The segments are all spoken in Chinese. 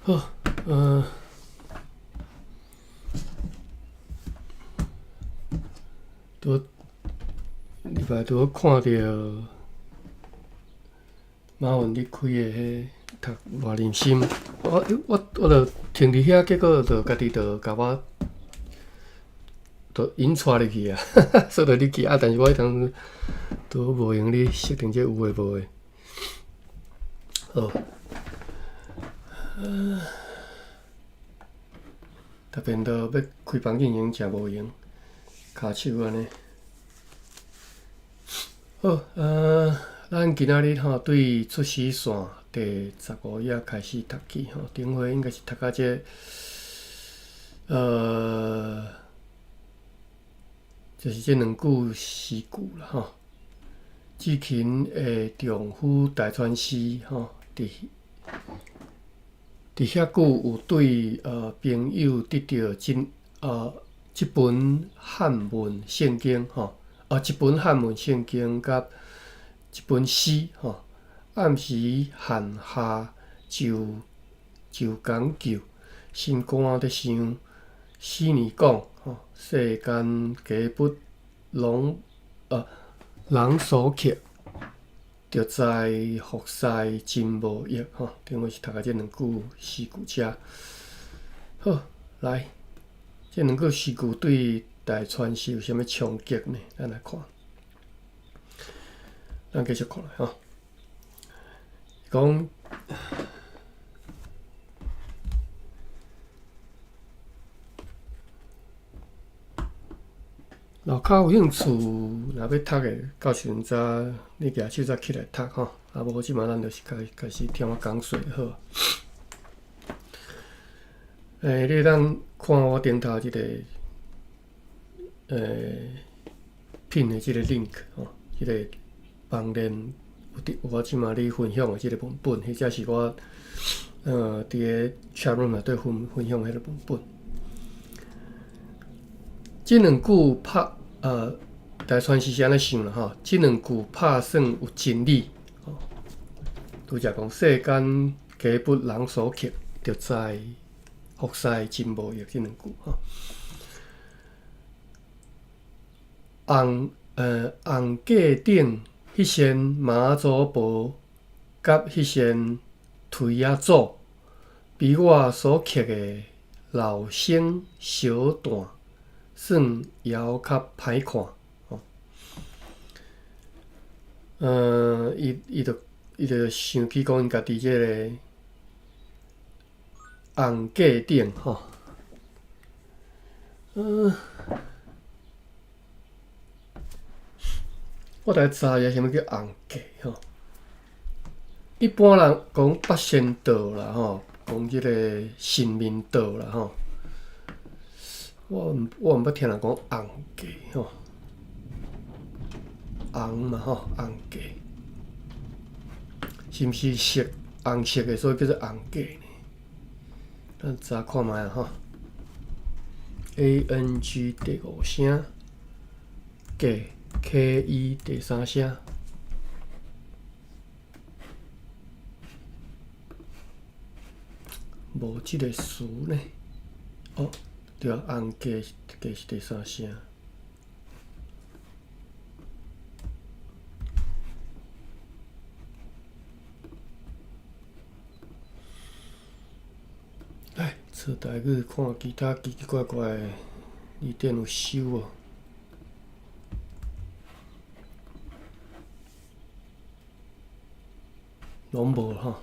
好，嗯、拄礼拜拄看着马云你开的迄读外人心，我著停伫遐，结果著家己著甲我著引带入去啊，说着你去啊，但是我迄当都无用你设定这有诶无诶。好，逐遍都要开房进前诚无用，骹手安尼。好，咱今仔日吼对出师线第15页开始读起吼，顶回应该是读到这就是这两句诗句啦吼。志勤的丈夫大川师吼，伫遐句有对朋友得到一本汉文圣经吼，一本汉文圣经甲一本诗吼，暗时汉下就讲究，心肝在想，四年讲吼，世间家不人所刻，着知福世真无益吼。顶回是读到这两句诗句遮。好，来，这两句诗句对大川是有啥物冲击呢？咱来看，咱继续看来吼。讲老较有兴趣，若要读诶，到时阵早你举手早起来读吼。啊，无即马咱就是开始听我讲说就好。你会当看我顶头即个拼的即个 link 吼，即个网链有我即马咧分享的即个文本，或者是我伫个 chat room 内底分享迄个文本。即两句大川是安尼想啦吼，即两句拍算有真理吼。拄则讲世间家不人所刻，着知福世真无益。即两句吼，红架顶迄身马祖袍，甲迄身推仔祖，比我所刻的老生小段，算还较歹看。伊就想起讲因家己即个红架顶吼，我大概知影啥物叫红架吼。一般人讲八仙道啦吼，讲即个神明道啦吼，我毋捌听人讲红架吼，红嘛吼，红架。是毋是红色的，所以叫做红架呢？咱查看觅啊吼 ，ANG 第5声，架 KE 第3声，无即个词呢？哦，对，红架是第3声。做台语看其他奇奇怪怪的字典有收无？拢无吼。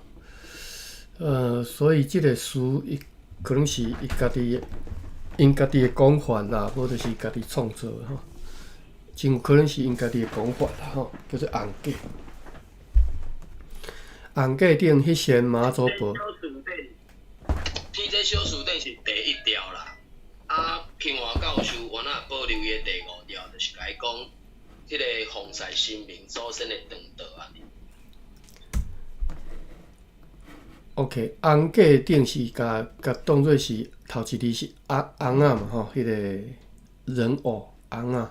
所以即个词伊可能是因家己的讲法啦，无就是家己创作的吼。真有可能是因家己的讲法啦吼，叫做红架。红架顶迄身马祖袍。天这小词典是第1条啦，平华教授原来保留伊第5条，就是甲伊讲，迄个奉祀神明祖先的肠道安尼。OK， 红架顶是甲当做是头一字是红仔嘛吼，迄个人偶红仔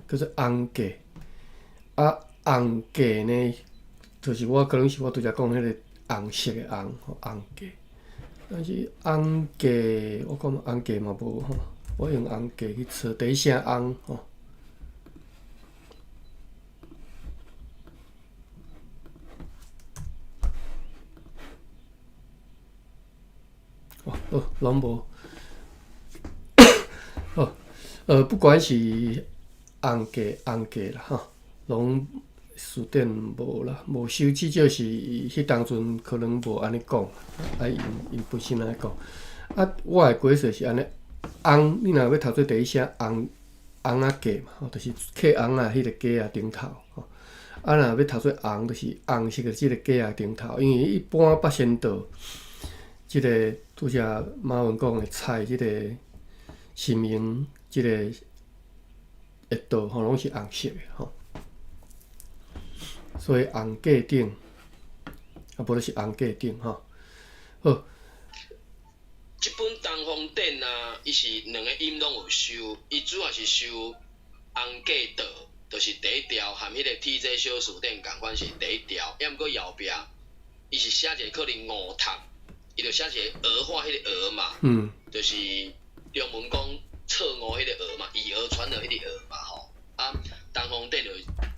叫做红架。红架呢，就是我可能是我拄则讲迄个红色的红，红架。但是红价，我讲红价嘛无吼，我用红价去测第一声红吼。拢无。不管是红价啦吼，拢书店无啦，无收，至少是迄当阵可能无安尼讲，因本身安尼讲。我的规则是安尼，红你若要读做第一声红价嘛，吼，就是刻红迄个价啊顶头吼。若要读做红，就是红是个即个价啊顶头，因为一般八仙道，即个拄则马文讲的菜，即个神明。即个一道吼，拢是红色的吼，所以红价顶，无就是红价顶吼。好，即本《东方典》啊，伊是两个音拢有收，伊主要是收红价道，就是第一条，含迄个《天际小词典》共款是第一条，抑毋过后壁，伊是写一个可能误读，伊就写一个鹅化迄个鹅嘛，就是中文讲。错误迄个蚵嘛，以蚵传蚵迄个蚵嘛吼，东方典就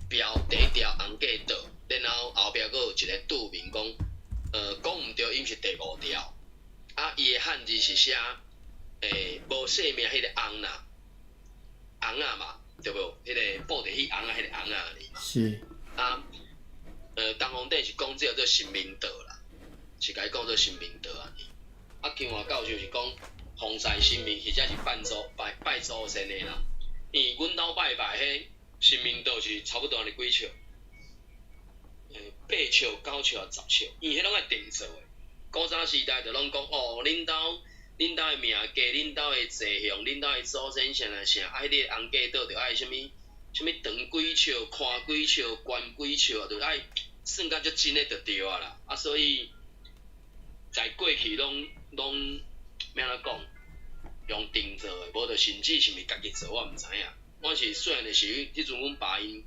标第一条红价道，然后后壁佫有一个注明讲，讲毋对，伊是第五条，伊的汉字是写无姓名迄个红啦，红啊嘛，对无？迄个布袋戏红啊，迄个红啊哩嘛。是。东方典是讲这叫做神明道啦，是甲伊讲做神明道啊。清华教授是讲。奉祀神明或者是拜祖先的啦，因为阮兜拜迄神明道是差不多安尼几尺，8尺、9尺、10尺，因为迄拢爱定做的。古早时代就拢讲哦，恁兜的名家，恁兜的坐向，恁兜的祖先啥来啥，迄个红价道就爱啥物长几尺、宽几尺、悬几尺，就爱算甲足真的就对啊啦。所以在过去拢。要安怎讲？用定做的，无就甚至是毋是家己做，我毋知影。我是虽然就是迄阵阮爸因，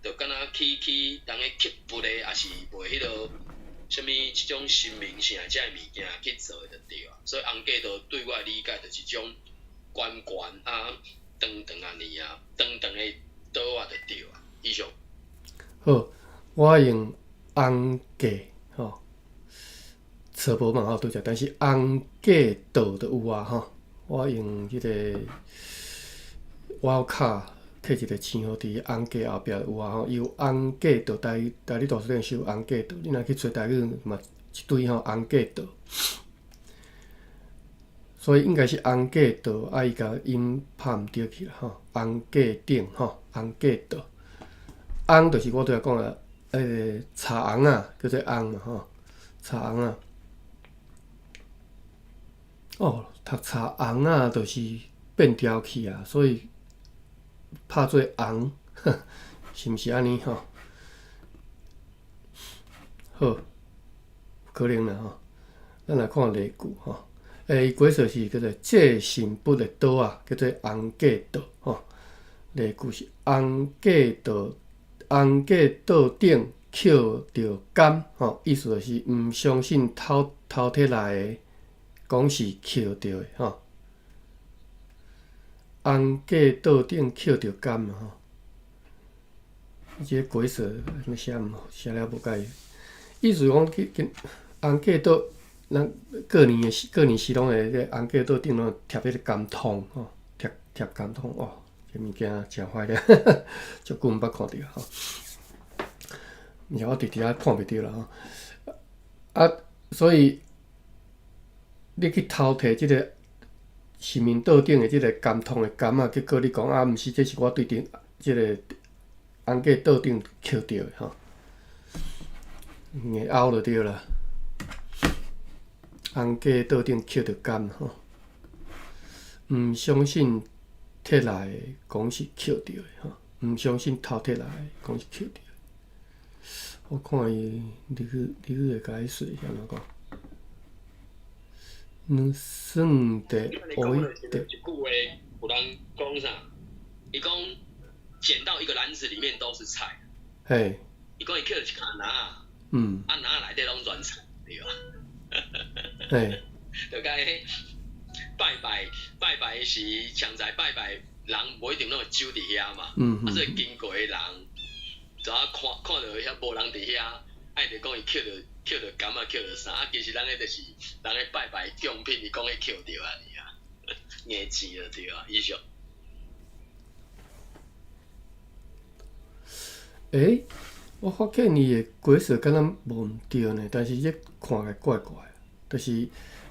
就敢若去当个刻笔的，也是为迄落啥物即种神明啥遮的物件去做的就对啊。所以红价道对我的理解就是种悬长安尼啊，长的刀啊就对啊。以上。好，我用红价吼。错无嘛吼拄则，但是红价道就有啊吼。我用即个瓦卡刻一个星号伫红价后壁有啊吼。伊有红价道，台语图书馆是有红价道，你若去找台语嘛一堆吼红价道。所以应该是红价道，伊甲音拍毋对去啦吼。红价顶吼，红价道，红就是我拄则讲的，茶红啊，叫做红嘛吼，茶红啊。读茶红啊，就是变调去啊，所以拍做红，是毋是安尼吼？好，可能啦吼。咱来看例句吼，伊规则是叫做借神笔的刀啊，叫做红价道吼。例句是红价道顶捡着柑吼，意思就是毋相信偷摕来的。讲是捡着的吼，红价道顶捡着柑嘛吼，即个规则写了无解，意思讲红价道，咱过年时拢会个红价道顶拢贴迄个柑筒吼，贴柑筒哦，这物件真坏咧，足久毋捌看着吼，而且我直直看袂着啦吼，所以。你去偷摕即个神明道顶的即个柑筒的柑啊，结果你讲毋是，这是我对顶即个红价道顶捡到的吼，硬凹就对啦。红价道顶捡到柑吼，毋相信摕来的讲是捡到的吼，毋相信偷摕来的讲是捡到的。我看伊例句会甲伊说安怎讲？算得我一点。一句话，有人讲啥？伊讲捡到一个篮子里面都是菜。嘿。伊讲伊捡了一卡篮啊。拿内底拢全菜，对吧？嘿。就甲迄拜拜的时，强在拜拜人无一定拢有酒伫遐嘛，所以经过的人，就看到遐无人伫遐，爱着讲伊捡着柑仔捡着啥，其实咱迄就是人咧拜拜奖品，伊讲迄捡着啊，硬钱就对啊，以上。我发现伊的解释敢若无毋对呢，但是这看起来怪怪，就是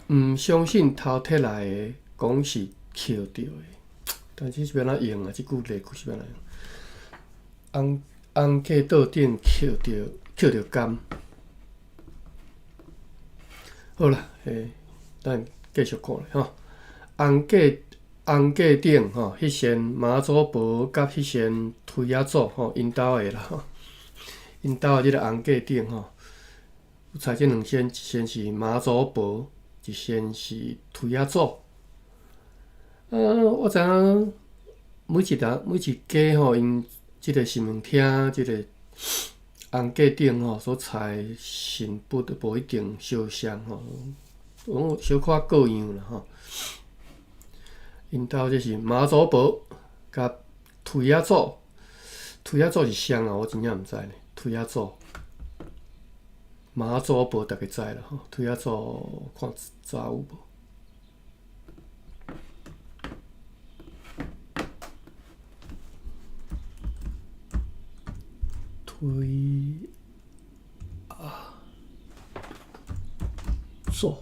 毋相信头摕来的讲是捡着的，但是是要怎用啊？即句例句是要怎用？红架桌顶捡着柑。好啦，咱继续看咧吼。红架顶吼，迄仙妈祖婆甲迄仙推仔祖吼，因兜的啦吼。因兜的即个红架顶吼，有采即两仙，一仙是妈祖婆，一仙是推仔祖。我知影每一家吼，因即个神明厅即个红架顶吼所采神佛都无一定相像吼，小可各样啦吼。因兜即是妈祖婆甲推仔祖，推仔祖是谁啊？我真正毋知呢。推仔祖、妈祖婆大家知啦吼，推仔祖看查有无？推祖。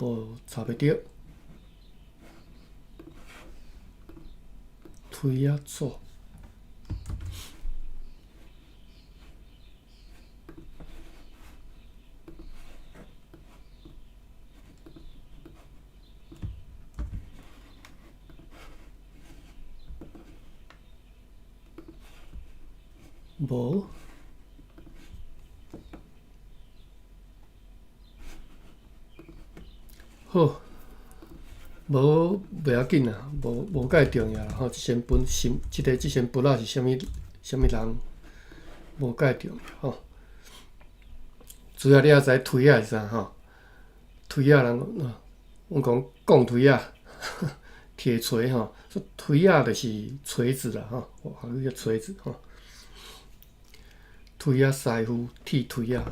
无查袂着，推仔祖，无。好，无要紧啦，无介重要啦吼。即身本身，即身佛仔是啥物人，无介重要吼。主要你也知推仔是啥吼？推仔人，阮讲推仔，铁锤吼，说推仔就是锤子啦吼，华语叫锤子吼。推仔师傅剃推仔吼。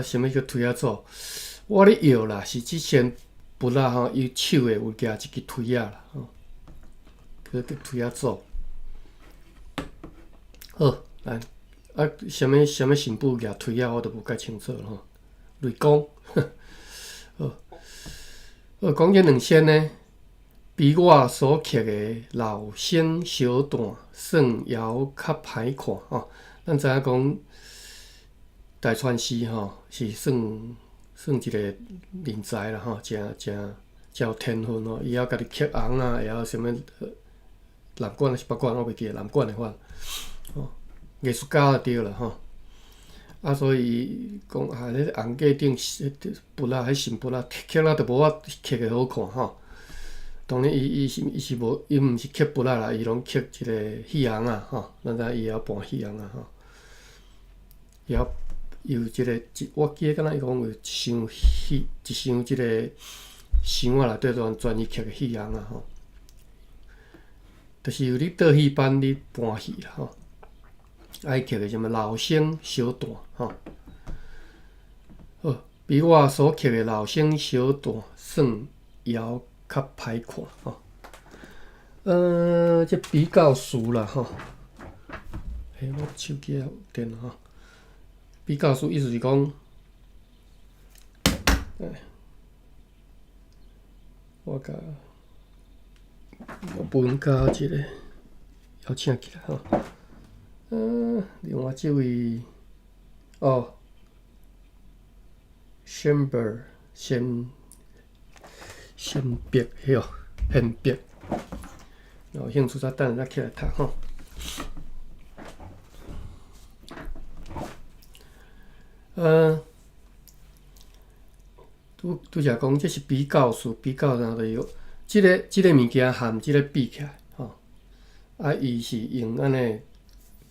啥物叫推仔祖？我咧摇啦，是即身佛仔吼，伊手诶有夹一支推仔啦吼，叫推仔祖。好，来啥物神父夹推仔，我都无介清楚吼。雷公，好，讲这两仙呢，比我所刻诶老生小段算还较歹看吼。咱知影讲。大川师吼是算一个人才啦吼，真有天分吼。伊还家己刻红啊，会晓啥物蓝管还是白管，我袂记蓝管的款。吼，艺术家就对啦吼。所以讲迄红架顶佛仔，迄神佛仔刻啊，就无我刻的好看吼。当然，伊是无，伊毋是刻佛仔啦，伊拢刻一个戏红啊吼。咱知伊会晓扮戏红啊吼，会晓。有我记得敢若伊讲有一箱即个箱仔内底专伊刻个戏红啊吼，就是有你倒戏班你搬戏啦吼，爱刻个什么老生小段吼，好，比我所刻个老生小段算还较歹看吼。这比较输啦吼，我手机有电吼。比较书意思是讲，我文甲即个邀请起来吼。另外即位Chamber 先别迄哦，先别。有兴趣再等下再起来读吼。拄则讲这是比较数，比较然后就有即个物件含即个比起来，吼，伊是用安尼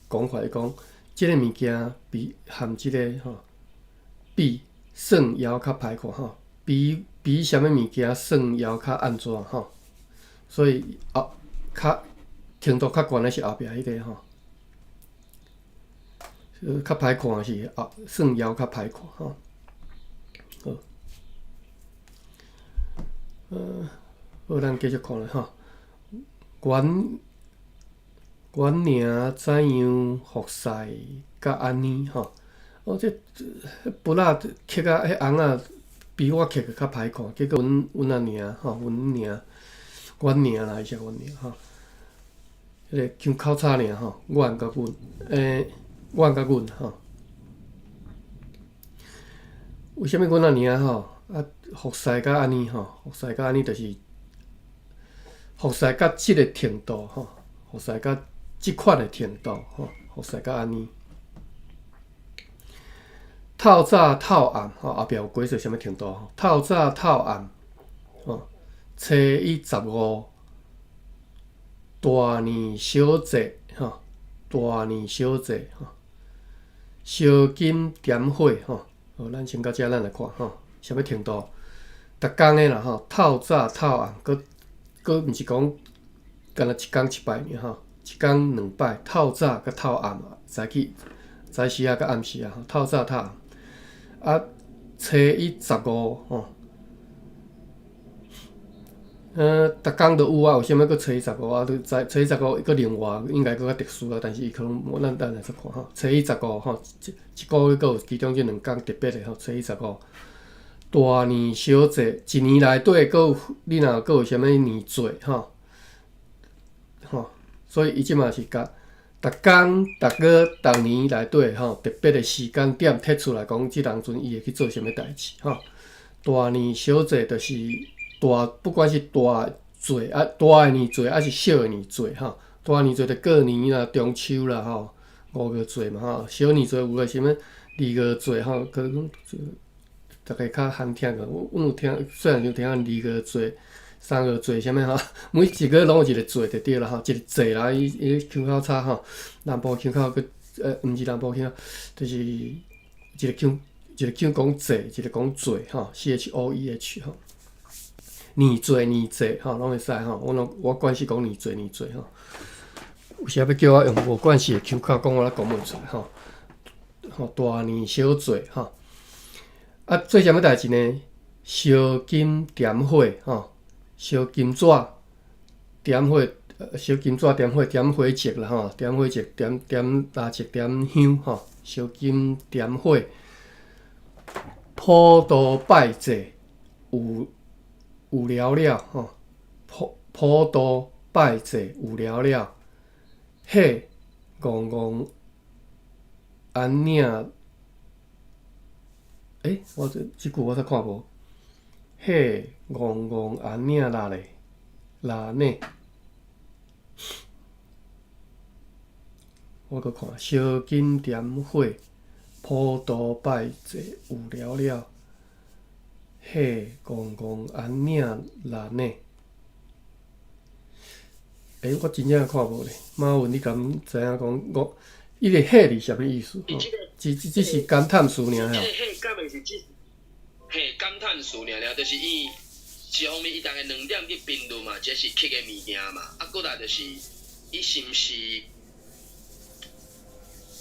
讲法，伊讲即个物件比含即个吼比算还较歹看吼，比啥物物件算还较安怎吼，所以较程度较悬的是后壁迄个吼，较歹看是算还较歹看吼。好，咱继续看咧吼。原领怎样服侍甲安尼吼？这布仔刻啊，迄红仔比我刻个较歹看，结果阮阿领吼，阮领啦，伊是阮领吼。迄个像口叉尔吼，阮甲阮甲阮吼。为虾米阮阿领吼？服侍甲安尼吼，服侍甲安尼就是服侍甲即个程度吼，服侍甲即款的程度吼，服侍甲安尼。透早透暗吼，后壁有解释啥物程度吼？透早透暗吼，初一15，大年小节吼，大年小节吼，烧金点火吼。好，咱先到遮，咱来看吼。啥物程度？逐工诶啦吼，透早透暗，佮毋是讲干那一工一摆尔吼，一工2摆，透早甲透暗早时啊甲暗时啊吼，透早透暗。初一15吼，逐工都有啊，为啥物佫初一15啊？初一15佫另外应该佫较特殊啊，但是伊可能咱等下再看吼。初一15吼，一个月佫有其中即2工特别诶吼，初一15。大年小节，一年内底佫有你若佫有啥物年节吼，所以伊即嘛是甲逐工、逐月、逐年内底吼特别的时间点摕出来讲，即当阵伊会去做啥物代志吼。大年小节就是大，不管是大节大诶年节，还是小诶年节吼。大年节就过年啦、中秋啦吼，5月节嘛吼。小年节有个啥物2月节吼，可能。大概较罕听个，阮有听，虽然有听2月节、3月节啥物吼，每一个拢有一个节就对啦吼，一个节啦，伊腔口差吼，南部腔口佮毋是南部腔，就是一个腔讲节，一个讲节吼 ，CHOEH 吼，年节吼，拢会使吼，我惯势讲年节吼，有时要叫我用无惯势的腔口讲，我讲袂出来吼，大年小节吼。做啥物代志呢？烧金点火吼，烧金纸点火，烧金纸点火，点火烛啦吼，点火烛，点蜡烛，点香吼，烧金点火，普渡拜祭有了了吼，普渡拜祭有了了，嘿，戆安领。我即句我才看无。嘿，安领啦咧，啦呢？我搁看，烧金点火，普渡拜祭有了了。嘿，安领啦呢？我真正看无咧。马文，你敢知影讲我？伊个嘿是啥物意思？只是感叹词尔吼。嘿，敢会是嘿感叹词尔，就是伊一方面伊逐个2点去评论嘛，这是刻个物件嘛，过来就是伊是毋是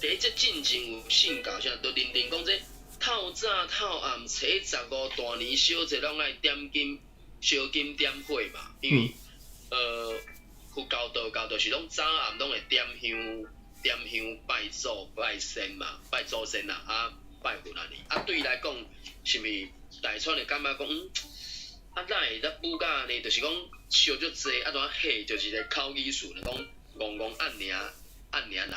第一只进前有信教啥，都认定讲这透早透暗，初15大年小节拢爱点金烧金点火嘛，因为佛教道就是拢早暗拢会点香拜祖拜神嘛，拜祖先啦，拜佛安尼。对伊来讲，是毋是大川会感觉讲，哪会咱补甲安尼？就是讲烧足济，怎火就是一个口语词，讲按领啦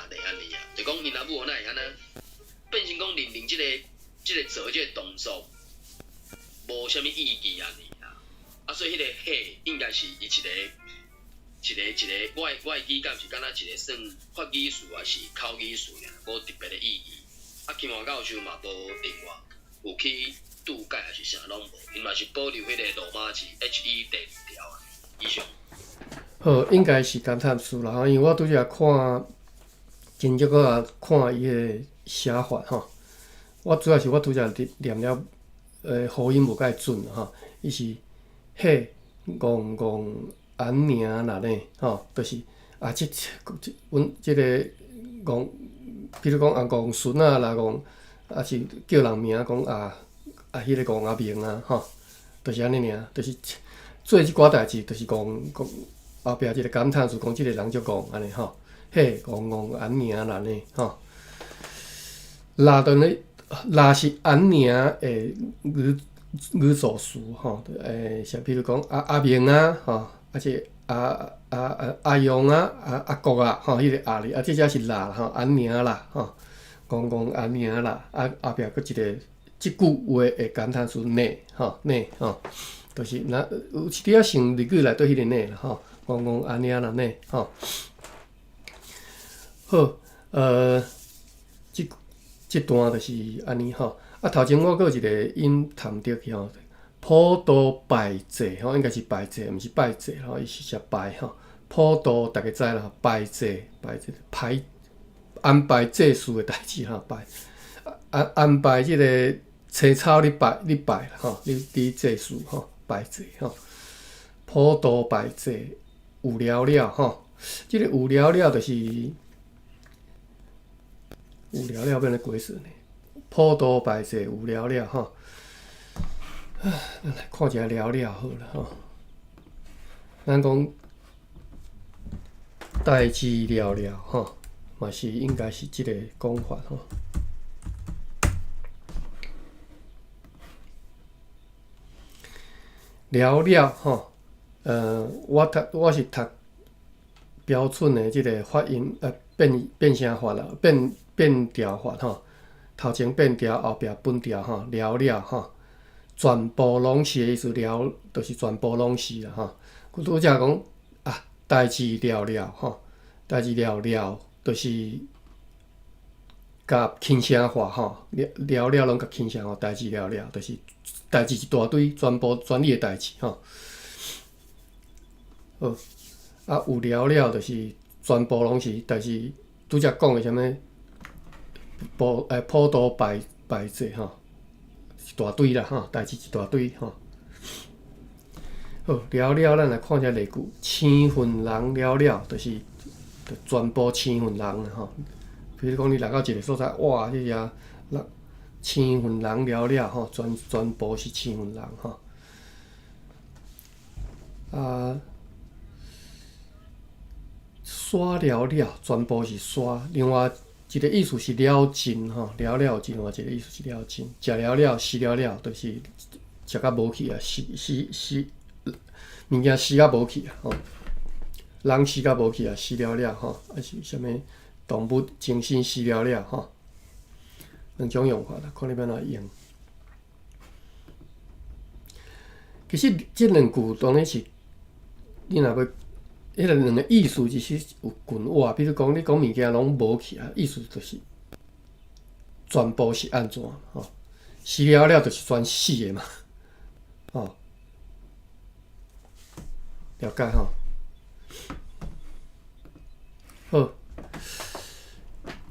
咧安尼啊，就讲因阿母哪会安尼，变成讲认定即个做即个动作无啥物意义安尼啊。所以迄个火应该是伊一个，我的记感是敢若一个算法语词还是口语词尔，无特别的意义。清华教授嘛无另外有去度改还是啥拢无，因嘛是保留迄个罗马字 HE 第2条啊以上。好，应该是感叹词啦，因为我拄则看，真少个看伊个写法吼。我主要是我拄则念了，口音无介准吼，伊是嘿戆安名啦呢，吼，就是阮即个戆，比如讲戆孙啊啦，啊是叫人名讲迄个戆阿明啊，吼，就是安尼尔，就是做即寡代志，就是讲后壁即个感叹词，讲即个人足戆安尼吼，嘿戆安名啦呢，吼，拉是安名诶语助词吼，像比如讲阿明啊，吼，啊即阿勇啊，阿国啊，吼，迄个哩，即只是啦吼，安名啦，吼，戆安名啦，后壁佫一个即句话诶感叹词呢，吼呢，吼，就是若有一点像日语内底迄个呢啦，吼，戆安名啦呢，吼，好，即段就是安尼吼。啊，头前我佫有一个音谈到去吼，普渡拜祭吼，应该是拜祭，毋是拜祭吼，伊是写拜吼。普渡大家知啦，拜祭排安排祭祀诶代志吼，拜安排即个青草你拜啦吼，你祭祀吼，拜祭吼。普渡拜祭有了吼，即个有了就是有了变成鬼神呢。普渡拜祭有了吼，咱来看一下了好了吼。咱讲代志了吼，嘛是应该是即个讲法吼。了吼，我是读标准的即个发音变声法啦，变调法吼。头前变调，后壁分调吼，了吼，全部拢是的意思，了就是全部拢是啦吼。拄则讲啊，代志了吼，代志了就是甲轻声化吼，了拢甲轻声化，代志了就是代志一大堆，全你的代志吼。好，啊有了就是全部拢是，但是拄则讲的啥物？普渡拜祭吼，一大堆啦吼，代志一大堆吼。好，了，咱来看一下例句，千份人了，就是全部千份人吼。比如讲，你来到一个所在，哇，迄只千份人了吼，全部是千份人吼。啊，刷了，全部是刷，另外。一个意思是了尽吼，了有另外一个意思是了尽，食了，死了，就是食甲无去啊，死物件死甲无去啊，吼，人死甲无去啊，死了吼，还是啥物动物精神死了吼，两种用法啦，看你要哪用。其实即两句当然是你若要。迄个两个意思其实有近话，比如讲你讲物件拢无去啊，意思就是全部是安怎吼？死了就是全死的嘛，吼，了解吼？好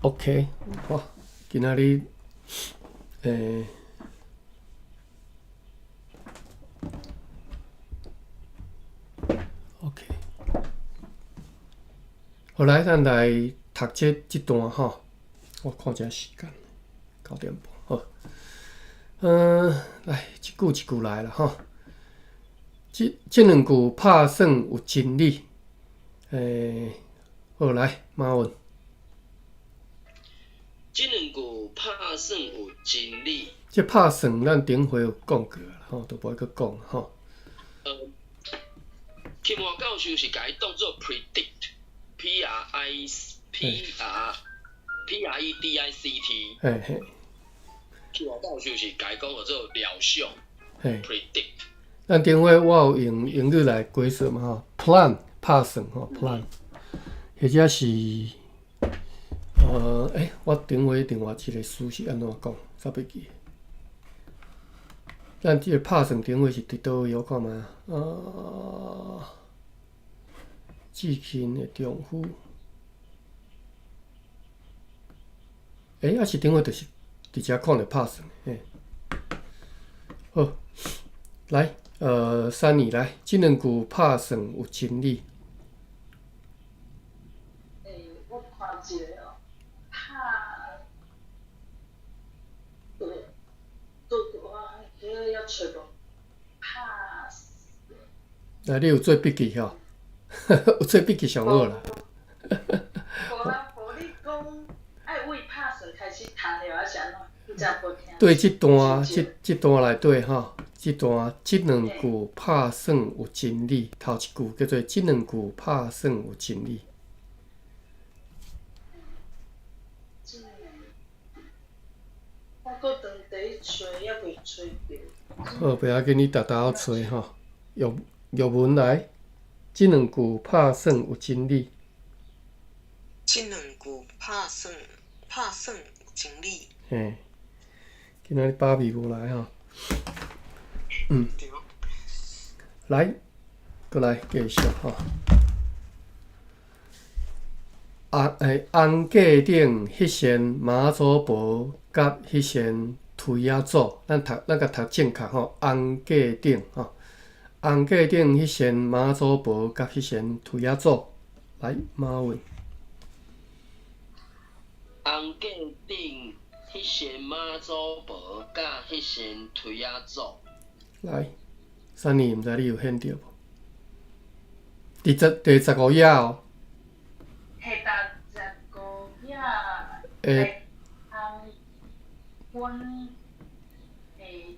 ，OK， 好，今仔日OK。好来，咱来读即段吼。我看一下时间，9点半。好，来一句来啦吼。即两句拍算有真理。好来，马文。即两句拍算有真理。即拍算咱顶回有讲过啦，吼，都无爱阁讲吼。清华教授是甲伊当做 predict。P-R-E-D-I-C-T。嘿嘿。清华教授是甲伊讲做料想。predict。咱顶回我有用英语来解说嘛吼 ，plan 拍算吼 plan，或者是我顶回另外一个词是安怎讲？煞袂记。咱即个拍算顶回是伫倒位？我看觅至亲的丈夫。是顶回就是伫遮看着拍算嘿。好，来，珊妮来，即两句拍算有真理。我看一个哦，拍，我要找无，拍。来，你有做笔记吼？有做笔记上好啦。无你讲爱为拍算开始读了，还是安怎？你才无听。对，即段内底吼，即两句拍算有真理。头一句叫做即两句拍算有真理。我搁当地找，还袂找着。好，不要紧，你逐好找吼。玉文来，即两句拍算有真理。即两句拍算有真理。嘿，今仔日芭比无来吼。对。来，过来继续吼。红架顶迄身妈祖婆甲迄身推仔祖，咱甲读正确吼。红架顶吼，红架顶迄身妈祖婆甲迄身推仔祖，来马文。红架顶迄身妈祖婆甲迄身推仔祖。来，珊妮，毋知你有现着无？第15页哦。第15页。阮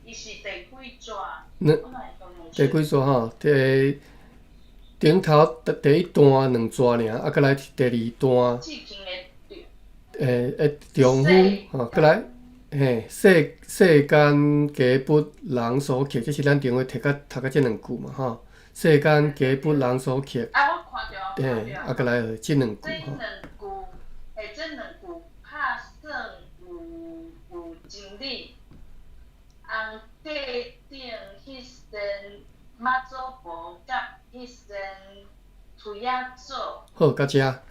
伊是第几纸？第几纸吼？顶头第一段2纸尔，过来第二段。至今的丈夫过来，世间家不人所缺，这是咱顶回读到这两句嘛吼。世间家不人所缺。我看着。过来这两句这两句拍算有真理。红架顶迄身妈祖婆甲迄身推仔祖。好，到遮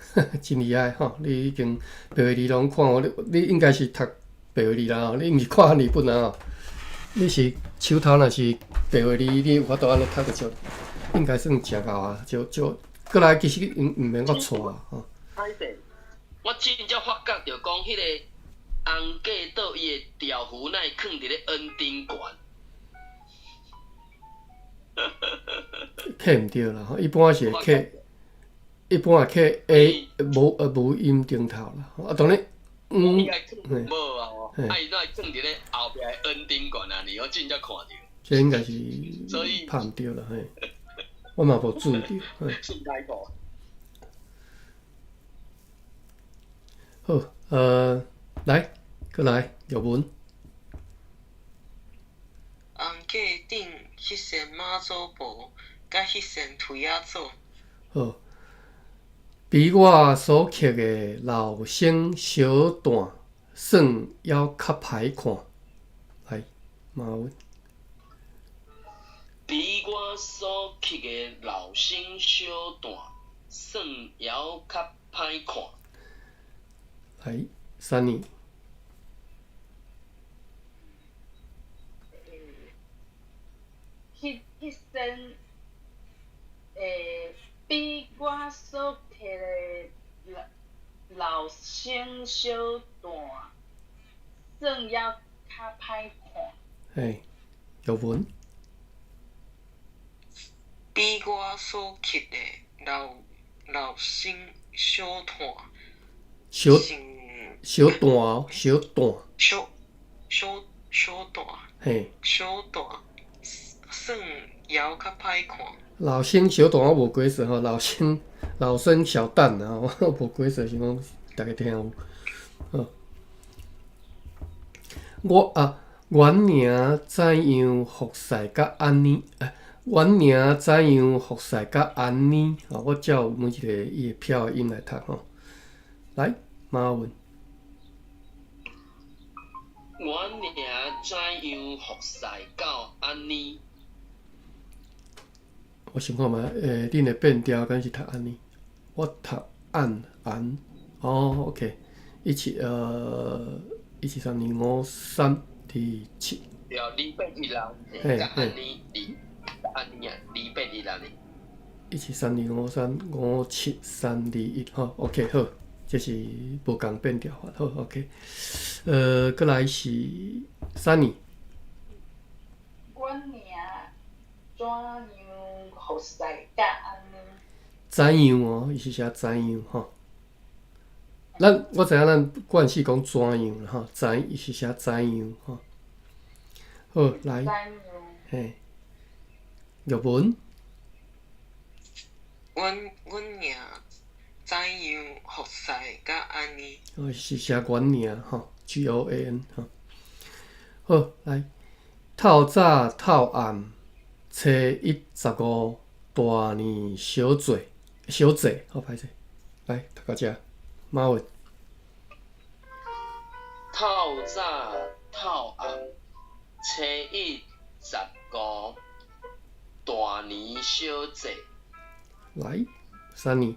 真厉害吼！你已经白话字拢看哦，你应该是读白话字啦吼，你毋是看汉字本啦吼。你是手头若是白话字，你有法度安尼读得着，应该算诚够啊！就过来，其实毋免我错啊吼。我真正发觉着讲，迄个红架倒伊的条幅，哪会囥伫咧恩顶悬？刻毋对啦吼，一般是会刻，一般会刻 A 无音顶头啦。当然，应该囥无啊吼，伊哪会囥伫咧后壁的恩顶悬安尼？我真正看着。这应该是拍毋对啦嘿，我嘛无注意着。顺带过。好，来，过来，玉文。红架顶迄身妈祖婆，甲迄身推仔祖。好，比我所刻的老生小段，算还较歹看。来，马文。比我所刻的老生小段，算还较歹看。来，珊妮。迄身比我所刻的老生小段，算还较歹看。嘿，玉文。比我所刻的老生小段。小段哦，小段。小段。嘿。小段，算还较歹看。老生小段我无几说吼，老生小蛋啊，我无几说是讲大家听有。好，原名怎样服侍甲安尼？原名怎样服侍甲安尼？我照每一个伊的票的音来读吼。来，马文。我领怎样服侍到安尼？我想看觅，恁的变调敢是读安尼？我读按安，哦，OK，173232327，对，286嘿甲安尼安尼啊，286呢。 17323532731，吼 ，OK， 好，这是无共变调法，好 ，OK， 过来是Sunny，我领怎样服侍甲安尼？怎样哦？伊是写怎样吼？我知影咱惯势讲怎样啦吼，伊是写怎样吼？好，来怎，样？嘿，玉文，阮领怎样服侍甲安尼？哦是写原名吼，GOAN 吼。好，来，透早透暗，初一十五，大年小节，好歹势，来读到遮，马文。透早透暗，初一十五，大年小节。来，Sunny，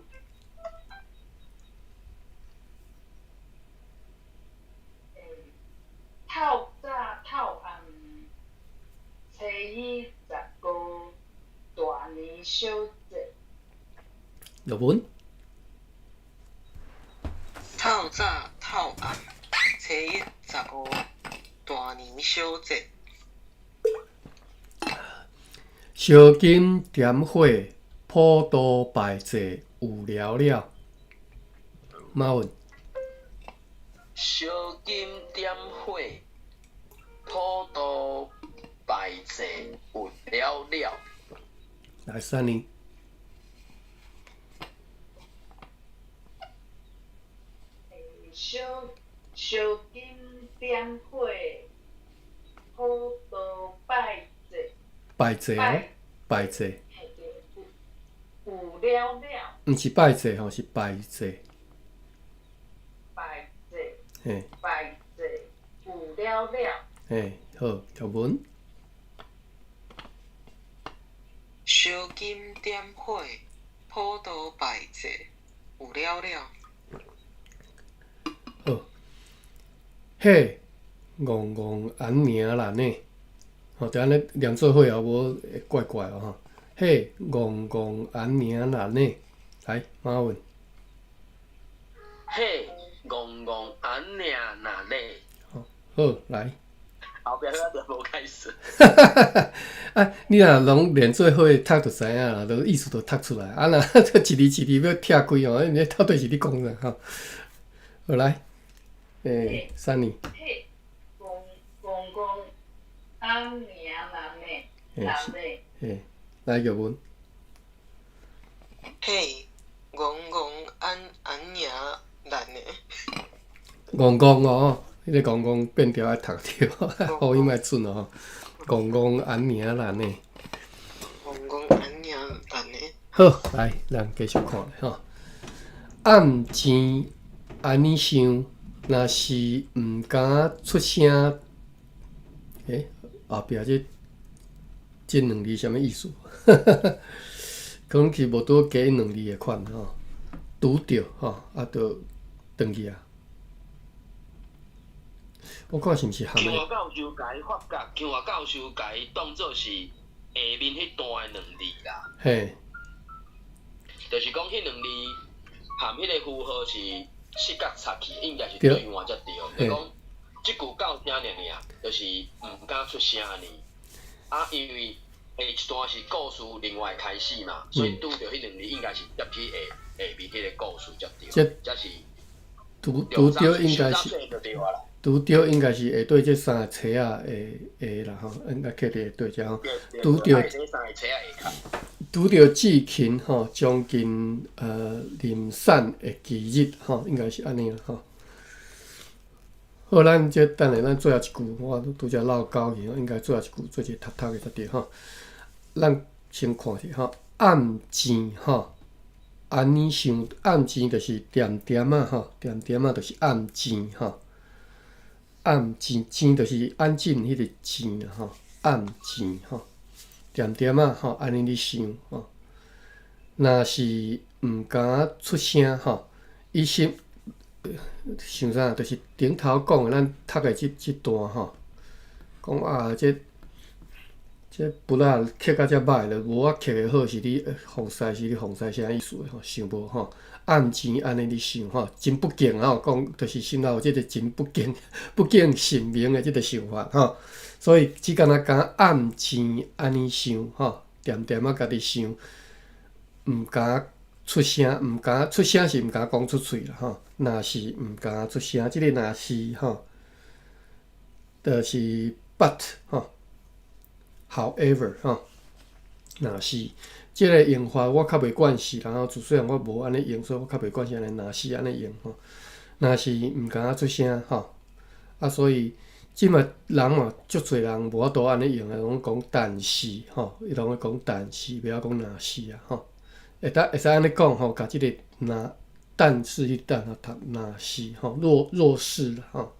透早透暗，初一十五，大年小节。玉文，透早透暗，初一十五，大年小节。烧金点火，普渡拜祭有了了。马文，烧金点火，普渡拜祭有了了。来，Sunny，烧金点火，普渡拜祭，拜祭哦，拜祭，嘿对，有了了，毋是拜祭吼，是拜祭，拜祭，嘿，拜祭，有了了。嘿，好，玉文，烧金点火，普渡拜祭有了了。好，嘿，戆戆安名啦呢，吼，就安尼连做伙也无会怪怪哦吼。嘿，戆戆安名啦呢，来，马文，嘿，戆戆安领那咧，好，来。后壁遐就无开始。啊，你若拢连做伙读就知影啦，就意思就读出来。啊，若一字要拆开哦，你到底是你讲啥吼？好来，Sunny，嘿，公安名人呢，人呢，嘿，来玉文，嘿，戆戆安领咱的。戆戆哦，迄个戆戆变调爱读着，好音莫准哦。戆戆安名啦呢。戆戆安领咱的。好，来，咱继续看咧吼。暗前安尼想，若是毋敢出声，后壁这两字什么意思？可能是无拄加两字的款吼，拄着吼，啊，就转去啊。我看是毋是含清的？华教授甲伊发觉，清华教授甲伊当做是下面迄段的两字啦，嘿，就是讲迄两字含迄个符号是四角插去，应该是对换才对。就是讲即句到遮尔尔，就是毋敢出声呢。啊，因为下一段是故事另外开始嘛，所以拄着迄两字应该是接去下面迄个故事才对，才是拄着应该是。就对啊啦。拄着应该是下对这三个册啊，下啦吼，应该确定下对遮吼。拄着这三个册啊下卡。拄着至勤吼，将近临散的忌日吼，应该是安尼啦吼。好，咱这等下咱最后一句，我拄则唠交去，应该最后一句做一个读的才对吼。咱先看下吼，暗前吼，安尼想暗前就是点点啊吼，点点啊就是暗前吼。暗静，静就是安静迄个静啦吼，暗静吼，点点啊吼，安尼咧想吼。若是毋敢出声吼，伊心想啥，就是顶头讲的，咱读的即段吼，讲啊，这不啊刻甲遮歹了，无我刻的好是你防晒是你防晒啥意思吼？想无吼？暗钱安尼你想吼，真不敬吼，讲就是心内有即个真不敬神明的即个想法吼。所以只敢若讲暗钱安尼想吼，点点啊家己想，毋敢出声，毋敢出声是毋敢讲出嘴啦吼。若是毋敢出声，即个若是吼，就是 but 吼 ，however 吼，若是。即个用法我较袂惯势，然后虽然我无安尼用，所以我较袂惯势安尼。若是安尼用吼，若是毋敢出声吼，啊，所以即嘛人嘛，足侪人无法度安尼用，拢讲但是吼，伊拢会讲但是，袂晓讲若是啊吼。会使安尼讲吼，甲即个若但是去等啊读若是吼，若是啦吼。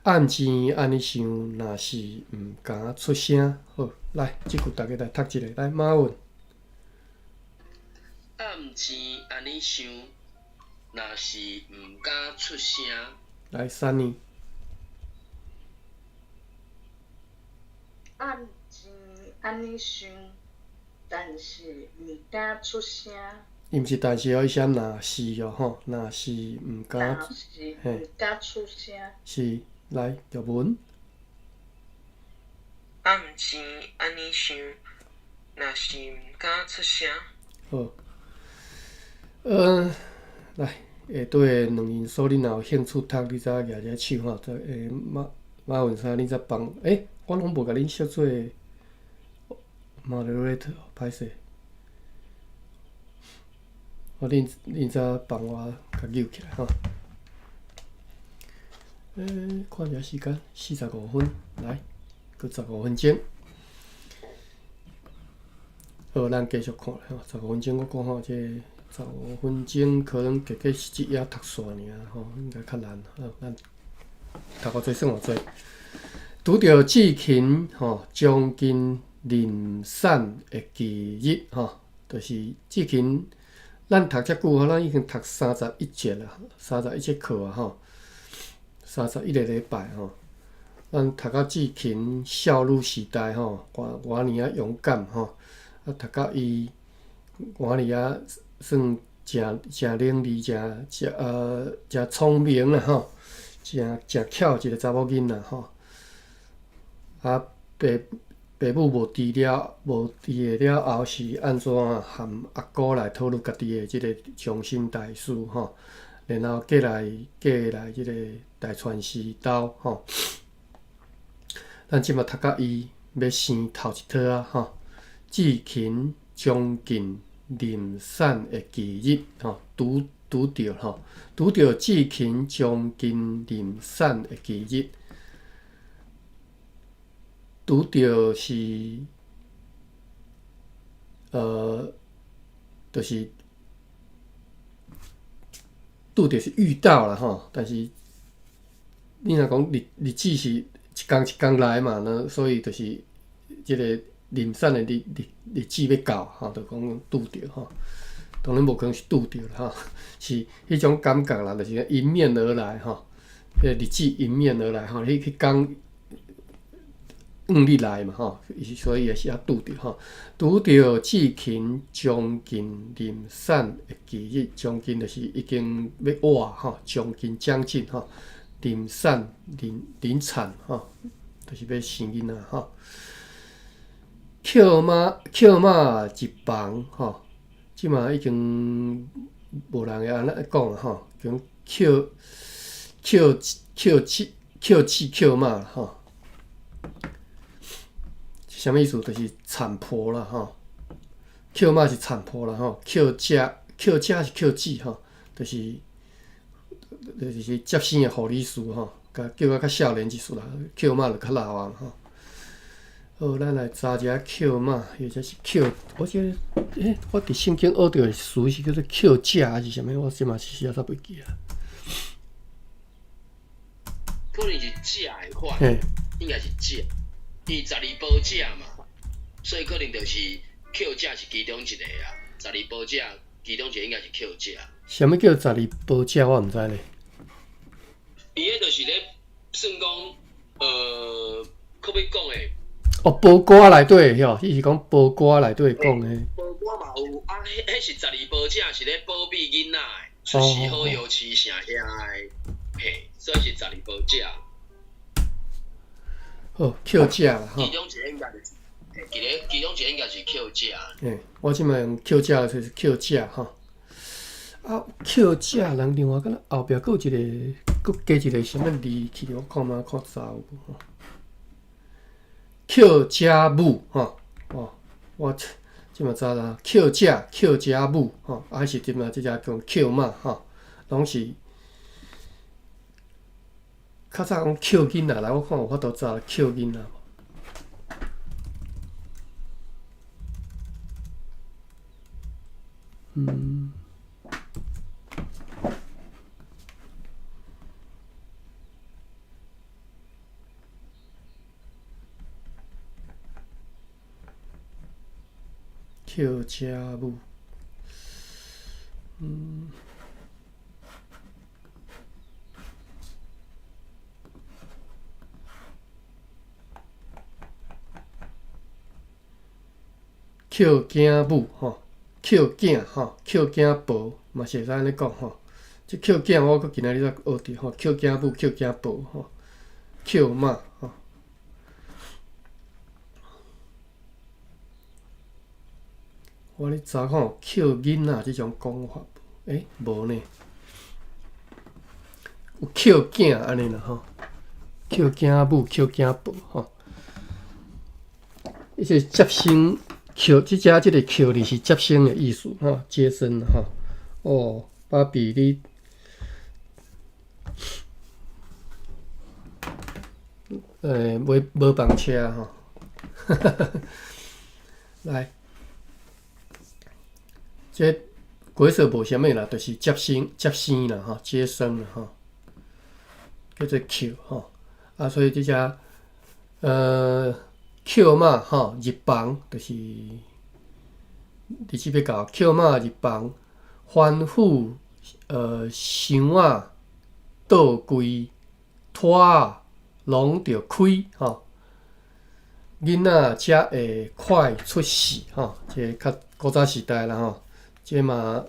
暗钱安尼想，若是毋敢出声，好。来，即句大家来读一下。来，马文。暗钱安尼想，若是毋敢出声。来，三年。暗钱安尼想，但是毋敢出声。伊毋是，但是要写若是哦吼，若是毋敢。若是毋敢出声。是，来，条文。暗钱安尼想，若是毋敢出声。好，来，下底的两因素，你若有兴趣读，你则举只手吼，再马文山，你则帮我拢无甲恁设做 moderator， 歹势。恁则帮我甲扭起来吼。看一下时间，45分，来。佮15分钟，好，咱继续看吼。15分钟我讲吼，这15分钟可能加是一页读煞尔吼，应该较难。好，咱读偌济算偌济。拄着志勤吼将近零散的期日吼，就是志勤，咱读遮久吼，咱已经读31节啦，31节课啊吼，31个礼拜吼。咱读到志勤少女时代吼，偌尼啊勇敢吼，啊读到伊偌尼啊算诚伶俐、诚聪明啦吼，诚巧一个查某囡仔吼。啊爸母无伫了后是安怎含阿姑来讨论家己的即个终身大事吼，然后过来即个大传师兜吼。咱即马读到伊要生头一套啊吼，志勤将近零散的期日吼，拄着吼，拄着志勤将近零散的期日，拄着是就是拄着是遇到啦吼，但是你若讲日子是。一工一工来嘛，所以就是即个零散的日子要到吼，就讲拄着吼。当然无可能是拄着啦吼，是迄种感觉啦，就是迎面而来吼。日子迎面而来吼，迄工你来嘛吼，所以也是要拄着吼。拄着志勤将近零散的期日，将近就是已经要活吼，将近吼。零散临产吼，就是要生囡仔吼。扣马一房吼，即嘛已经无人会安尼讲吼，讲扣马吼，是啥物意思？就是产婆啦吼。扣马是产婆啦吼，扣家是扣子吼，就是接生的护理师吼，叫较少年一丝啦，扣马就较老啊吼。好，咱来查一下扣马，或者是扣，我记得，我伫圣经学到的词是叫做扣价还是啥物？我即嘛是实在袂记啊。可能是食的款，嘿，应该是食，伊12包食嘛，所以可能就是扣食是其中一个啊，12包食其中一个应该是扣食。啥物叫12包食？我毋知咧。伊迄就是咧算讲，可要讲诶，哦，包瓜内底吼，伊是讲包瓜内底讲诶。包我嘛有啊，迄是12包食是咧保庇囡仔诶，出世好油漆城遐诶，嘿，所以是12包食。好，扣食啦吼。其中一个应该是，其中一个应该是扣食。嘿，我即摆用扣食就是扣食吼。啊，扣食人另外敢若后壁佫有一个，佫加一个啥物字去？我看觅看查有无吼。扣食母吼，哦，我即摆知啦。扣食、扣食母吼，还是即摆即只叫扣妈吼，拢是较早讲扣囡仔来，我看有法度查扣囡仔无？扣食母，扣囝母吼，扣囝吼，扣囝婆嘛是会使安尼讲吼。即扣囝我佫今仔日才学着吼，扣囝母、扣囝婆吼，扣妈吼。我咧查看有扣囡仔即种讲法无？无呢。有扣囝安尼啦吼，扣囝母、扣囝婆吼。伊是接生，扣即个扣字是接生的意思吼，接生吼。哦，芭比你，无房车吼，来。这鬼说无啥物啦，就是接生啦吼，接生啦吼，叫做扣吼。啊，所以即只扣妈吼入房，就是日子要到，扣妈入房，反腐箱仔倒柜拖仔拢着开吼，囡仔才会快出世吼。这较古早时代啦吼。这嘛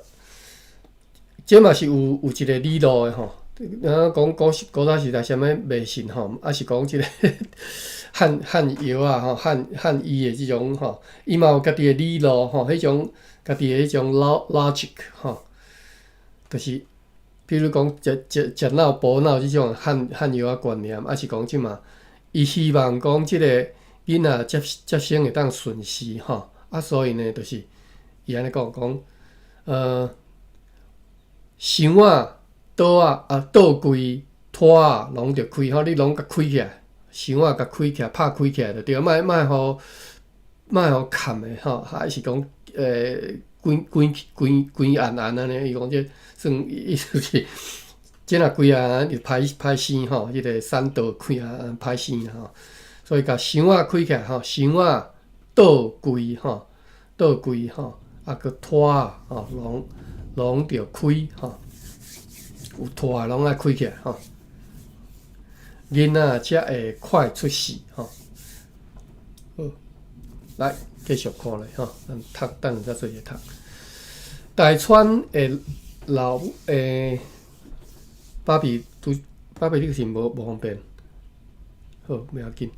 是有一个理路的吼。讲古早时代啥物迷信吼，还是讲即个汉药啊吼，汉医的即种吼，伊嘛有家己的理路吼，迄种家己的迄种 logic 吼，就是比如讲食脑补脑即种汉药啊观念，还是讲即嘛，伊希望讲即个囡仔接生会当顺势吼，啊，所以呢，就是伊安尼讲。箱仔、倒柜、拖仔拢着开吼，你拢甲开起来，箱仔甲开起来，拍开起来就对，莫互砍的吼，还是讲规暗安尼，伊讲这算意思是，这若规暗就歹生吼，迄个山倒开啊歹生吼，所以甲箱仔开起来吼，箱仔倒柜吼，啊个拖仔吼，拢着开吼，有拖仔拢爱开起来吼，囡仔才会快出世吼。好，来继续看咧吼，等下再做一读。大川的芭比你是无方便，好袂要紧。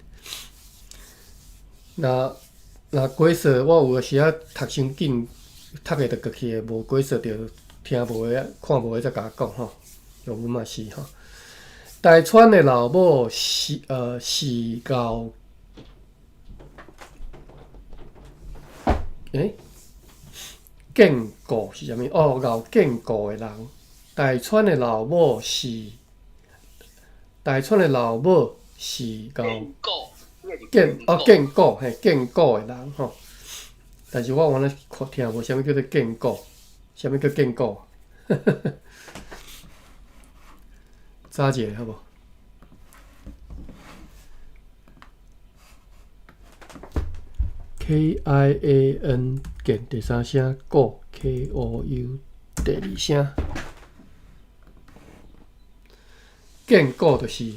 若鬼说，我有时啊读伤紧，读个就过去个，无鬼说着听无个、看无个才甲我讲吼。用阮嘛是吼。大川的老母是咬见过是啥物？哦，咬见过的人。大川的老母是咬见过嘿，见过的人吼。但是我原来听无啥物叫做见过，啥物叫见过？查一下好无？ KIAN 见第三声couKOU 第二声。建构就是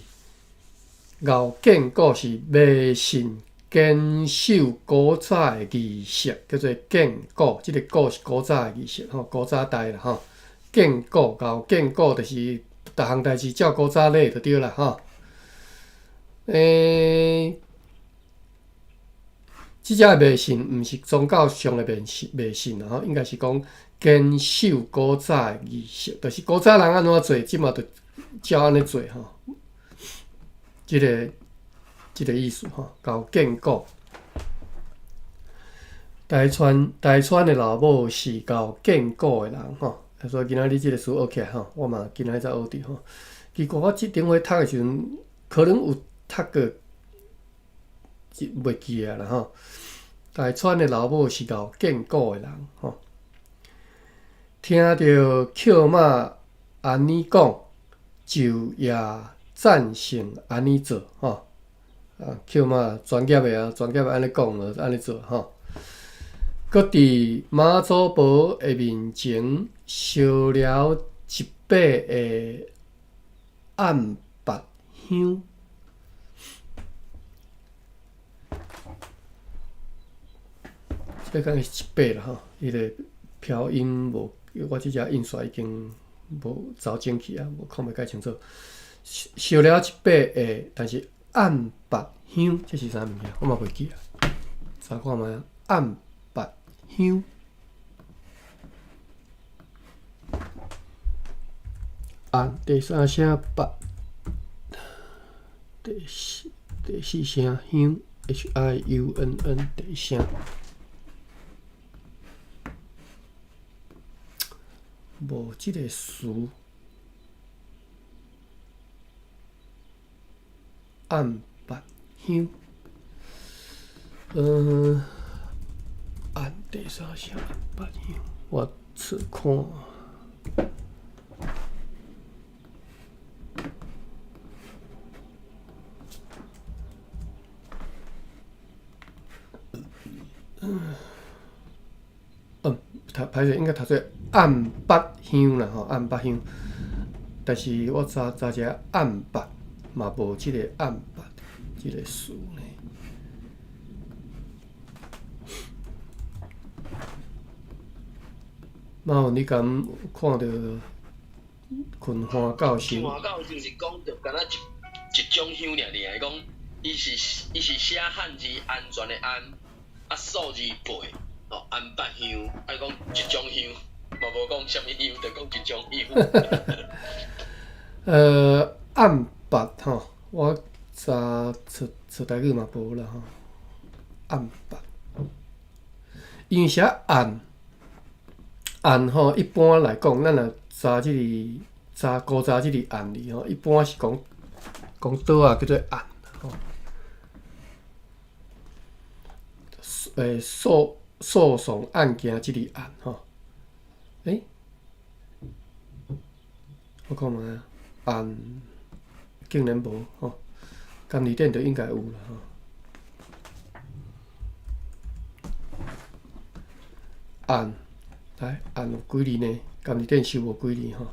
后建构是迷信坚守古早的仪式，叫做建构。即、个构是古早的仪式吼，古早代啦吼。建构后建构就是逐项代志照古早来就对啦吼。即只迷信毋是宗教上的迷信啦吼，应该是讲坚守古早的仪式，就是古早人安怎做，即嘛就照安尼做吼。即个意思吼，搞建构。台川的老母是搞建构的人吼，所以今仔日即个词学起来吼，我嘛今仔日才学着吼。结果我即顶回读的时阵，可能有读过，袂记啊啦吼。台川的老母是搞建构的人吼，听着扣妈安尼讲，就也赞成安尼做吼。扣妈专业的安尼讲了，安尼做吼。佮伫妈祖婆的面前烧了一把的暗白香。这讲是一把啦吼，伊个飘音无，我即只印刷已经无走进去啊，无看袂介清楚。烧了一把的，但是暗白香，这是啥物件？我嘛袂记啊。查看觅啊，暗白香。暗第三声白，第四声香 ，HIUNN 第一声。无即个词，暗白香，暗第三声暗白香，我试看。歹势应该读做暗白香啦吼，暗白香。但是我查一下暗白，嘛无即个暗白即个词呢。妈有你敢看到群花教授？群花教授是讲着敢若一种香尔，讲伊是写汉字安全的安，数字8。安白香，爱讲一种香，嘛无讲啥物香，就讲一种香。暗白吼，我查出台语嘛无啦吼。暗白，因为写暗吼，一般来讲，咱若查古早即个暗字吼，一般是讲倒啊叫做暗吼。诉讼案件即个案吼，我看觅案竟然无吼，监理店就应该有啦吼。案来案有几字呢？监理店收无几字吼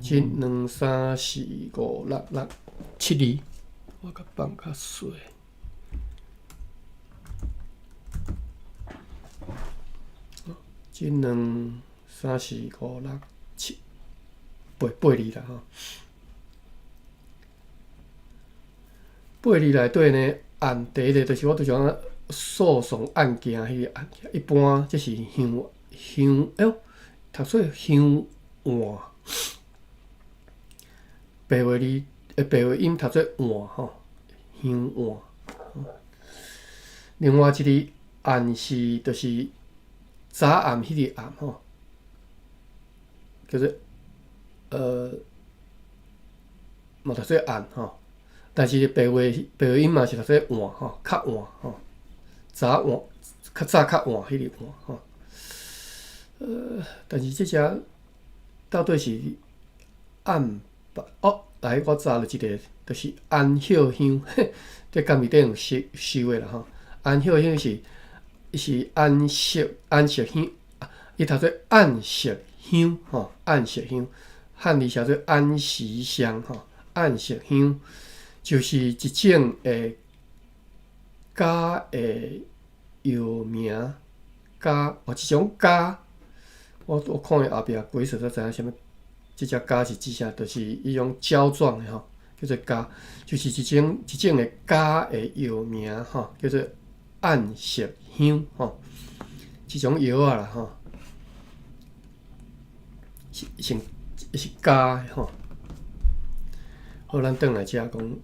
？1、2、3、4、5、6、7字，我甲放较细。1、2、3、4、5、6、7、8字啦吼。8字内底呢，案第一个就是我拄讲诉讼案件迄个案件，一般这是香，读做香换，白话音读做换吼，香换。另外一个案是就是早暗迄个暗吼，叫做嘛读做暗吼，但是白话音嘛是读做换吼，较换吼，早换较早较换迄个换吼。但是即只到底是暗白来我查了一个，就是安hiệu香，这监理店有收的啦吼。安hiệu香是是安息香，伊读做安息香吼，安息香，汉字写做安息香吼，安息香就是一种假的药名，一种假，我看伊后壁鬼说才知影啥物，即只假是指啥，就是伊种胶状的吼，叫做假，就是一种的假的药名吼，叫做安息香吼，一种药啊啦吼，是假的吼。好，咱转来遮讲，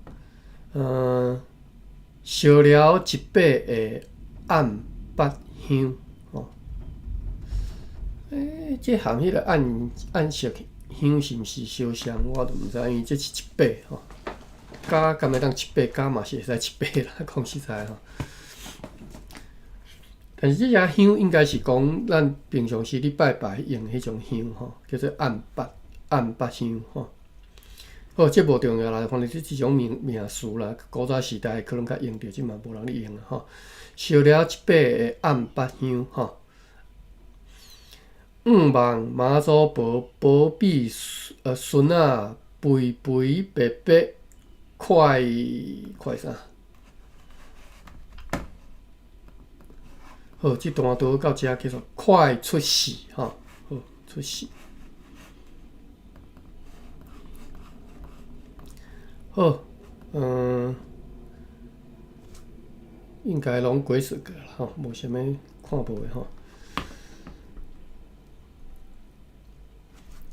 烧了一把的暗八香吼，这含迄个暗色香是毋是烧香，我都毋知，因为这是一把吼，假敢会当一把，假嘛是会使一把啦，讲实在吼。但是这只香应该是讲咱平常时咧拜拜用的迄种香吼，叫做暗八香吼。好，这无重要啦，反正这一种名词啦，古早时代可能较用着，即嘛无人咧用啦吼。烧了一把的暗八香吼，望妈祖保庇孙仔肥肥白白，快啥？好，这段都到遮叫做快出世吼，好出世。好，应该拢过顺过啦吼，无啥物看无的吼。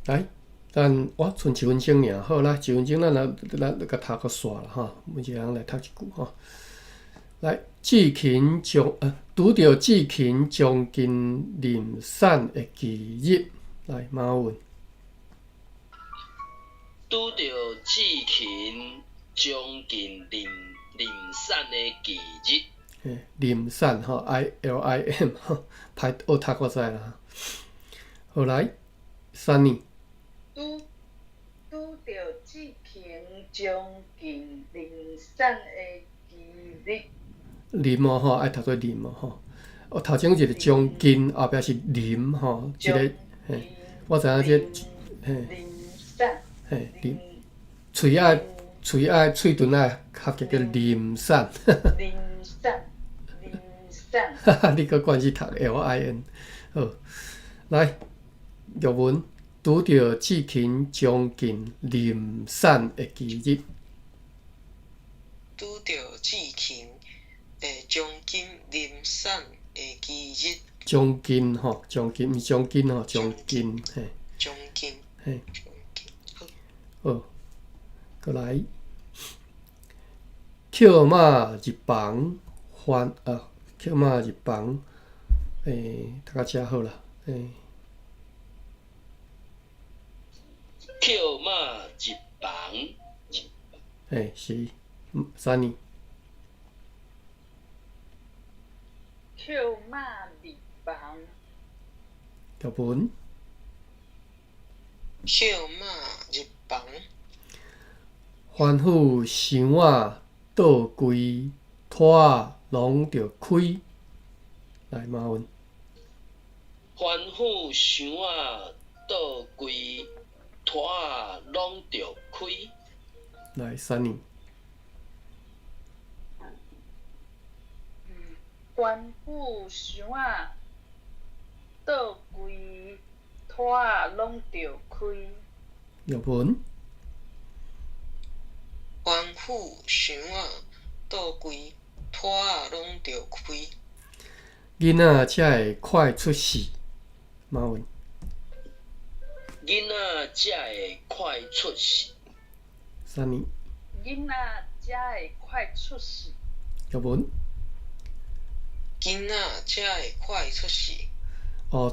来，我剩1分钟尔，好啦，1分钟咱甲读个煞啦吼，每一个人来读一句吼。来，拄着至勤将近临散的忌日，来马文。拄着至勤将近临散的忌日。临散吼 ，ILIM 吼，歹学读我知啦。好来，Sunny。拄着至勤将近临散的忌日。临吼，爱读做临吼。头前一个将近，后壁是临吼，一个我知影临散。喙唇爱合起叫临散。临散。哈哈，你搁惯去读 LIN， 好，来，玉文，拄着至勤将近临散的忌日。拄着至勤将近临散的忌日。将近吼，将近毋是将近吼，将近嘿。将近。嘿。好，过来，扣马入房，扣马入房，读到遮好啦，扣马入房。是，Sunny。扣马入房。条文。扣马入房。凡夫箱仔倒规，拖拢着开。来，马文。凡夫箱仔倒规，拖拢着开。来，Sunny。凡夫箱仔倒规，拖拢着开。玉文。凡夫箱仔倒规，拖拢着开。囡仔才会快出世，马文。囡仔才会快出世。Sunny。囡仔才会快出世。玉文。囡仔才会快出世。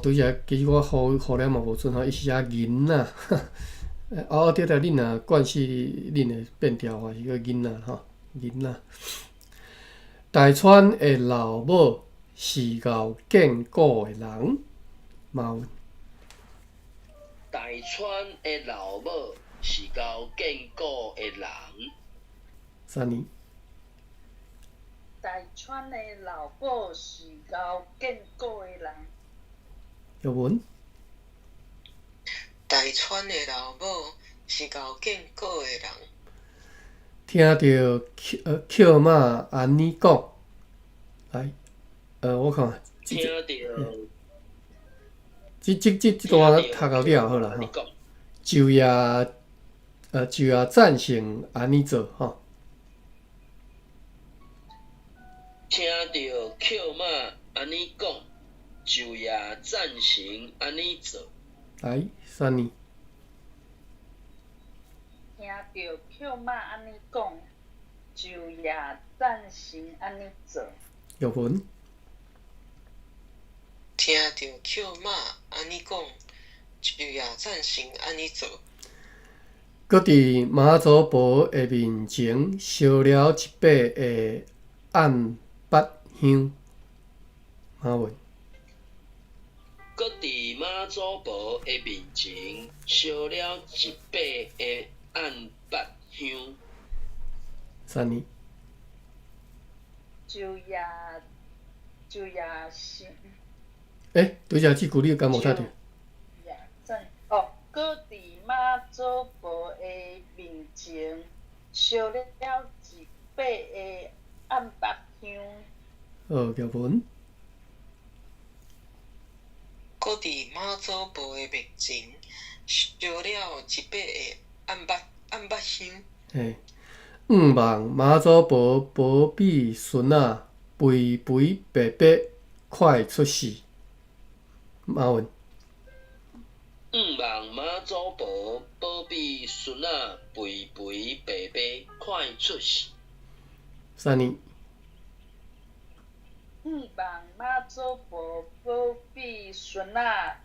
对者，其实我好了嘛无准吼，伊是写囡仔。对，恁若惯势，恁会变调话是叫囡仔吼，囡仔。大川的老母是敖见古的人，马文。大川的老母是敖见古的人。Sunny。台川的老母是敖建国的人。译文。台川的老母是敖建国的人。听到扣马安尼讲，来，我看，听到这段读到了好啦吼，就也赞成安尼做吼。听到扣马安尼讲，就也赞成安尼做。来，三年。听到扣马安尼讲，就也赞成安尼做。译文。听到扣马安尼讲，就也赞成安尼做。搁伫妈祖婆的面前烧了一把的暗八香。马文。搁伫妈祖婆的面前烧了一把的暗八香。三年。就也是。拄则即句你敢无睇着？哦，搁伫妈祖婆的面前烧了一把的暗白香。译文。搁伫妈祖婆的面前烧了一把的暗捌香。望妈祖婆保庇孙仔肥肥白白快出世。马文。望妈祖婆保庇孙仔肥肥白白快出世。三年。望妈祖婆保庇孙仔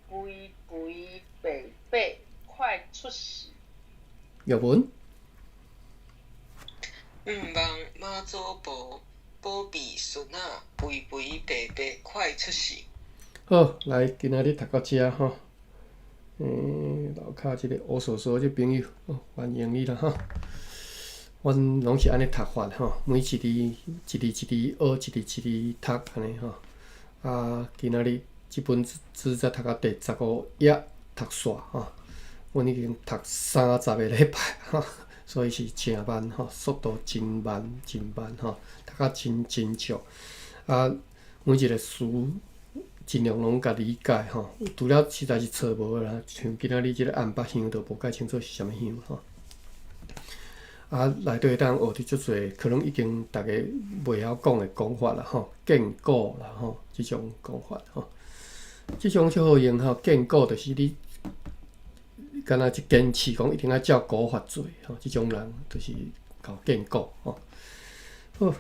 肥肥白白快出世。译文。望妈祖婆保庇孙仔肥肥白白快出世。好，来，今仔日读到遮吼。楼骹即个乌索索即朋友，欢迎你啦吼。阮拢是安尼读法吼，每一字学，一字读安尼吼。今仔日即本书才读到第15页，读煞吼。阮已经读30个礼拜吼，所以是真慢吼，速度真慢吼，读啊真足。每一个词尽量拢甲理解吼，除了实在是找无啦，像今仔日即个暗捌香都无解清楚是啥物香吼。内底会当学伫足侪，可能已经逐个袂晓讲的讲法啦吼，建构啦吼，即种讲法吼，即种就好用吼，建构就是你敢若一坚持讲一定要照古法做吼，即种人就是搞建构吼。好。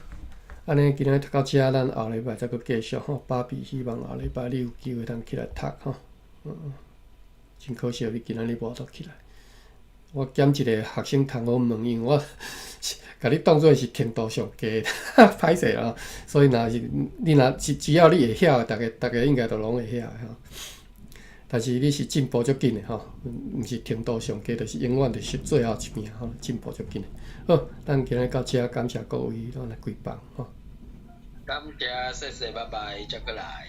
安尼，今仔读到遮，咱后礼拜再搁继续吼。芭比希望后礼拜你有机会通起来读吼。真可惜你今仔日无读起来。我减一个学生同学问，因为我甲你当做是程度上低，歹势啦。所以若是你若只要你会晓的，大家应该都拢会晓的吼。但是你是进步足紧的吼，毋是程度上低，就是永远就是最后一名吼，进步足紧的。好，咱今日到遮，感谢各位，咱来归放吼。感谢，谢谢，拜拜，再过来。